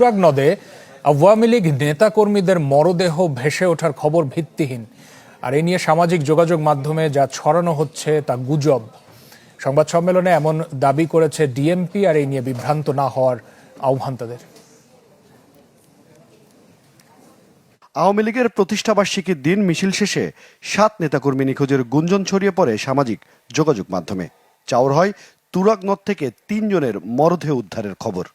তুরাগ নদে আওয়ামী লীগ নেতাকর্মীদের মরদেহ ভেসে ওঠার খবর ভিত্তিহীন। আর এ নিয়ে সামাজিক যোগাযোগ মাধ্যমে যা ছড়ানো হচ্ছে তা গুজব। সংবাদ সম্মেলনে এমন দাবি করেছে ডিএমপি, আর এই নিয়ে বিভ্রান্ত না হওয়ার আহ্বান তাদের। আওয়ামী লীগের প্রতিষ্ঠাবার্ষিকীর দিন মিছিল শেষে ৭ নেতাকর্মী নিখোঁজের গুঞ্জন ছড়িয়ে পড়ে সামাজিক যোগাযোগ মাধ্যমে। চাউর হয় তুরাগ নদ থেকে ৩ জনের মরদেহ উদ্ধারের খবর।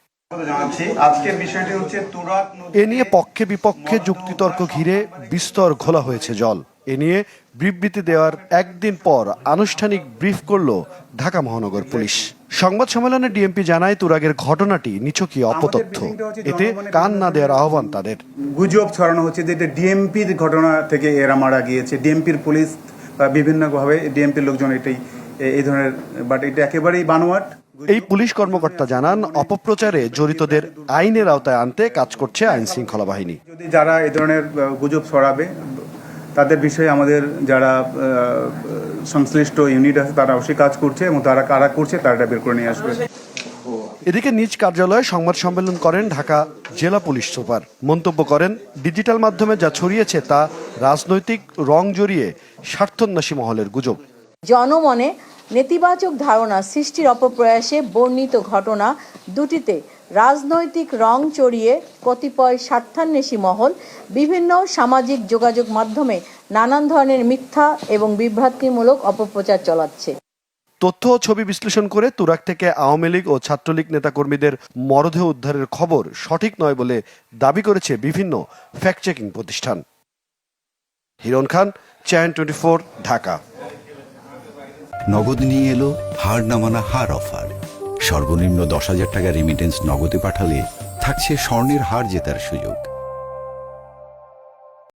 এ নিয়ে পক্ষে বিপক্ষে যুক্তিতর্ক ঘিরে বিস্তর ঘোলা হয়েছে জল। এ নিয়ে বিবৃতি দেওয়ার একদিন পর আনুষ্ঠানিক ব্রিফ করল ঢাকা মহানগর পুলিশ। সংবাদ সম্মেলনে ডিএমপি জানায় তুরাগের ঘটনাটি নিছকই অপতথ্য, এতে কান না দেওয়ার আহ্বান তাদের। গুজব ছড়ানো হচ্ছে যে এটা ডিএমপির ঘটনা থেকে এরা মারা গিয়েছে, ডিএমপির পুলিশ বা বিভিন্নভাবে ডিএমপির লোকজন এই ধরনের, বাট এটা একেবারেই বানোয়াট। এই পুলিশ কর্মকর্তা জানান, অপপ্রচারে জড়িতদের আইনের আওতায় আনতে কাজ করছে আইন শৃঙ্খলা বাহিনী। যদি যারা এই ধরনের গুজব ছড়াবে তাদের বিষয়ে আমাদের যারা সংশ্লিষ্ট ইউনিট আছে তারা অবশ্যই কাজ করছে, এবং তারা কারা করছে তারা বের করে নিয়ে আসবে। এদিকে নিজ কার্যালয়ে সংবাদ সম্মেলন করেন ঢাকা জেলা পুলিশ সুপার। মন্তব্য করেন, ডিজিটাল মাধ্যমে যা ছড়িয়েছে তা রাজনৈতিক রং জড়িয়ে স্বার্থন্বেষী মহলের গুজব। জনমনে নেতিবাচক ধারণা সৃষ্টির অপপ্রয়াসে বর্ণিত ঘটনা দুটিতে রাজনৈতিক রং চড়িয়ে কতিপয় স্বার্থান্বেষী মহল বিভিন্ন সামাজিক যোগাযোগ মাধ্যমে নানান ধরনের মিথ্যা এবং বিভ্রান্তিমূলক অপপ্রচার চালাচ্ছে। তথ্য ও ছবি বিশ্লেষণ করে তুরাগ থেকে আওয়ামী লীগ ও ছাত্রলীগ নেতাকর্মীদের মরদেহ উদ্ধারের খবর সঠিক নয় বলে দাবি করেছে বিভিন্ন ফ্যাক্ট চেকিং প্রতিষ্ঠান। হিরণ খান, চ্যানেল 24, ঢাকা। নগদ নিয়ে এলো হার না মানা হার অফার। সর্বনিম্ন ১০,০০০ টাকা রেমিটেন্স নগদে পাঠালে থাকছে স্বর্ণের হার জেতার সুযোগ।